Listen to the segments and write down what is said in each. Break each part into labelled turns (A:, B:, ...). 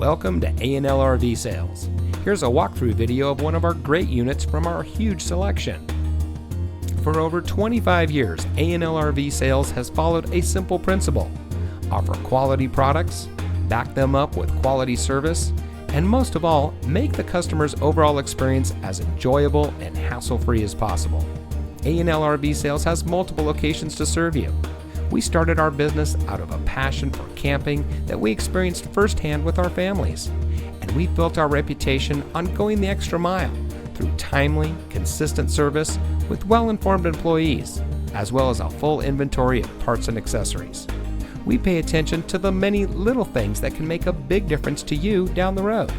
A: Welcome to A&L RV Sales. Here's a walkthrough video of one of our great units from our huge selection. For over 25 years, A&L RV Sales has followed a simple principle: offer quality products, back them up with quality service, and most of all, make the customer's overall experience as enjoyable and hassle-free as possible. A&L RV Sales has multiple locations to serve you. We started our business out of a passion for camping that we experienced firsthand with our families, and we built our reputation on going the extra mile through timely, consistent service with well-informed employees, as well as a full inventory of parts and accessories. We pay attention to the many little things that can make a big difference to you down the road.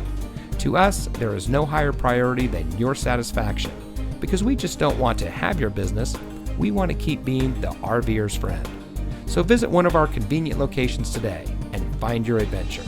A: To us, there is no higher priority than your satisfaction, because we just don't want to have your business, we want to keep being the RVer's friend. So visit one of our convenient locations today and find your adventure.